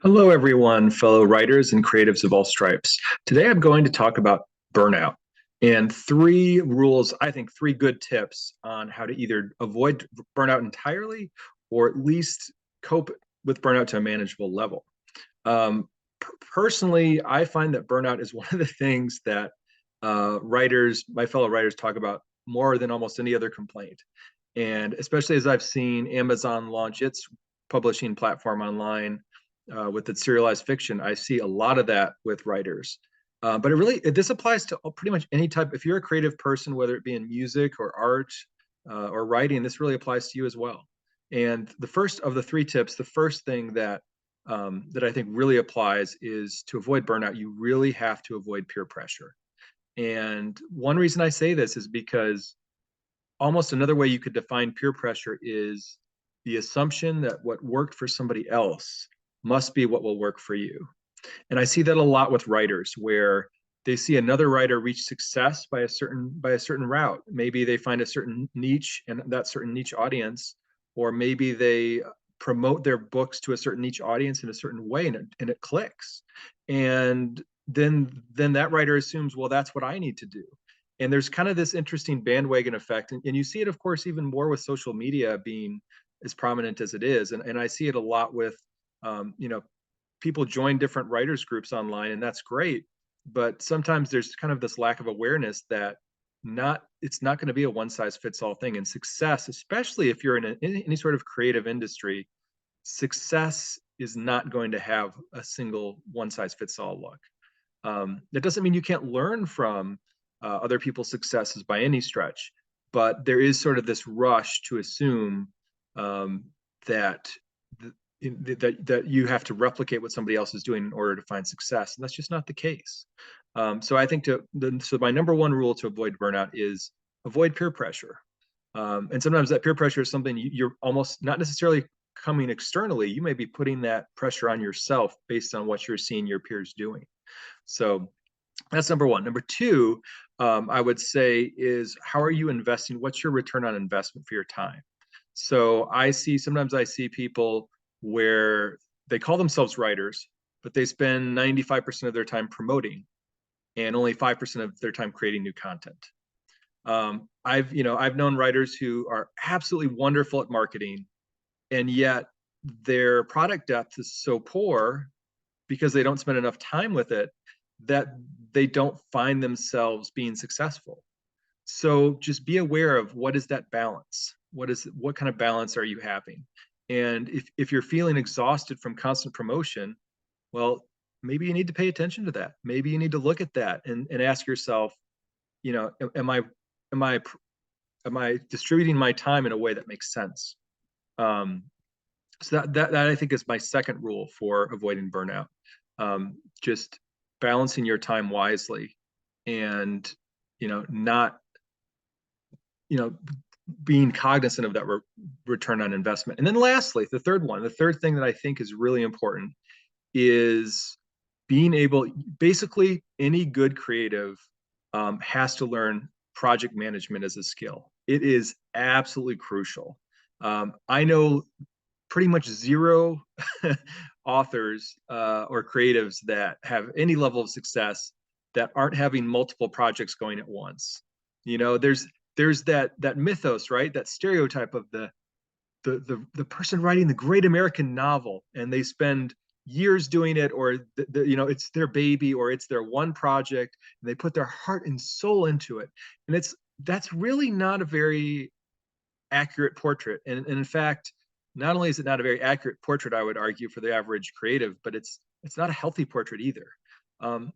Hello, everyone, fellow writers and creatives of all stripes. Today I'm going to talk about burnout and three rules, I think three good tips on how to either avoid burnout entirely or at least cope with burnout to a manageable level. Personally, I find that burnout is one of the things that my fellow writers, talk about more than almost any other complaint. And especially as I've seen Amazon launch its publishing platform online with its serialized fiction, I see a lot of that with writers. But this applies to pretty much any type. If you're a creative person, whether it be in music or art or writing, this really applies to you as well. And the first of the three tips, the first thing that I think really applies is to avoid burnout. You really have to avoid peer pressure. And one reason I say this is because almost another way you could define peer pressure is the assumption that what worked for somebody else must be what will work for you. And I see that a lot with writers where they see another writer reach success by a certain route. Maybe they find a certain niche and that certain niche audience, or maybe they promote their books to a certain niche audience in a certain way, and it clicks. And then that writer assumes, well, that's what I need to do. And there's kind of this interesting bandwagon effect. And you see it, of course, even more with social media being as prominent as it is. And I see it a lot with, you know, people join different writers groups online, and that's great. But sometimes there's kind of this lack of awareness that it's not going to be a one size fits all thing. And success, especially if you're in any sort of creative industry, success is not going to have a single one size fits all look. That doesn't mean you can't learn from other people's successes by any stretch, but there is sort of this rush to assume um, that that you have to replicate what somebody else is doing in order to find success, and that's just not the case. So I think so my number one rule to avoid burnout is avoid peer pressure. And sometimes that peer pressure is something you're almost not necessarily coming externally. You may be putting that pressure on yourself based on what you're seeing your peers doing. So that's number one. Number two, I would say, is how are you investing? What's your return on investment for your time? So sometimes I see people where they call themselves writers, but they spend 95% of their time promoting and only 5% of their time creating new content. I've known writers who are absolutely wonderful at marketing, and yet their product depth is so poor because they don't spend enough time with it that they don't find themselves being successful. So just be aware of what is that balance? What kind of balance are you having? And if you're feeling exhausted from constant promotion, well, maybe you need to pay attention to that. Maybe you need to look at that and ask yourself, am I am I am I distributing my time in a way that makes sense? Um, so that I think is my second rule for avoiding burnout. Just balancing your time wisely, and not you know being cognizant of that return on investment. And then lastly, the third thing that I think is really important is being able, basically any good creative has to learn project management as a skill. It is absolutely crucial. I know pretty much zero authors or creatives that have any level of success that aren't having multiple projects going at once. There's that mythos, right? That stereotype of the person writing the great American novel, and they spend years doing it, or it's their baby, or it's their one project, and they put their heart and soul into it. And that's really not a very accurate portrait. And in fact, not only is it not a very accurate portrait, I would argue, for the average creative, but it's not a healthy portrait either. Um,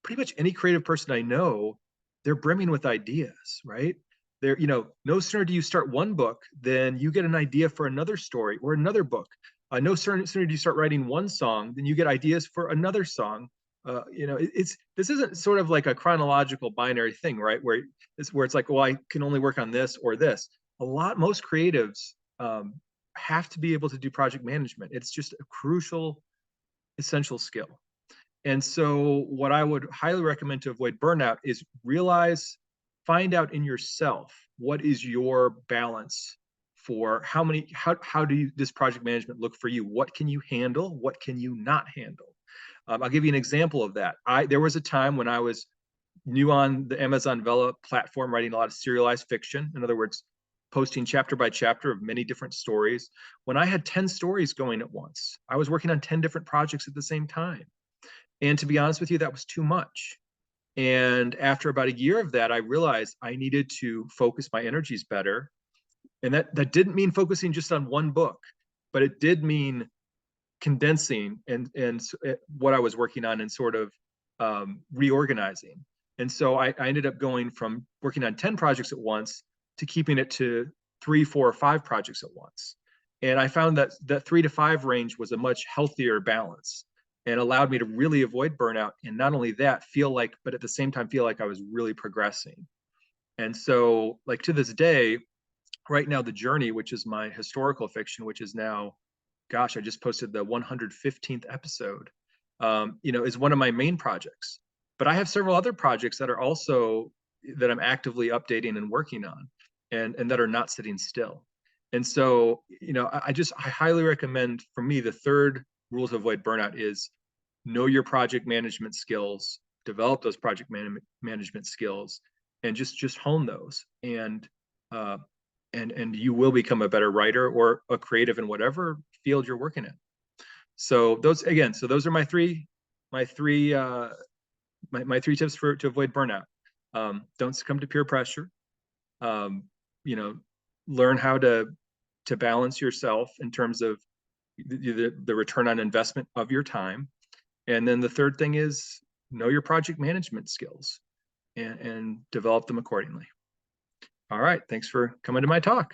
Pretty much any creative person I know, they're brimming with ideas, right? No sooner do you start one book than you get an idea for another story or another book. No sooner do you start writing one song than you get ideas for another song. This isn't sort of like a chronological binary thing, right? Where it's like, well, I can only work on this or this. Most creatives have to be able to do project management. It's just a crucial, essential skill. And so, what I would highly recommend to avoid burnout is find out in yourself what is your balance for how do you, this project management look for you? What can you handle? What can you not handle? I'll give you an example of that. There was a time when I was new on the Amazon Vella platform, writing a lot of serialized fiction. In other words, posting chapter by chapter of many different stories. When I had 10 stories going at once, I was working on 10 different projects at the same time. And to be honest with you, that was too much. And after about a year of that, I realized I needed to focus my energies better. And that didn't mean focusing just on one book, but it did mean condensing and what I was working on and sort of reorganizing. And so I ended up going from working on 10 projects at once to keeping it to 3, 4, or 5 projects at once. And I found that that 3 to 5 range was a much healthier balance and allowed me to really avoid burnout. And not only that, but at the same time, feel like I was really progressing. And so, like to this day, right now, The Journey, which is my historical fiction, which is now, gosh, I just posted the 115th episode, is one of my main projects. But I have several other projects that are also that I'm actively updating and working on, and that are not sitting still. And so, I highly recommend, for me, the third rule to avoid burnout is know your project management skills, develop those project management skills, and just hone those. And you will become a better writer or a creative in whatever field you're working in. So those are my three tips to avoid burnout. Don't succumb to peer pressure. Um, you know, learn how to balance yourself in terms of the return on investment of your time. And then the third thing is know your project management skills and develop them accordingly. All right. Thanks for coming to my talk.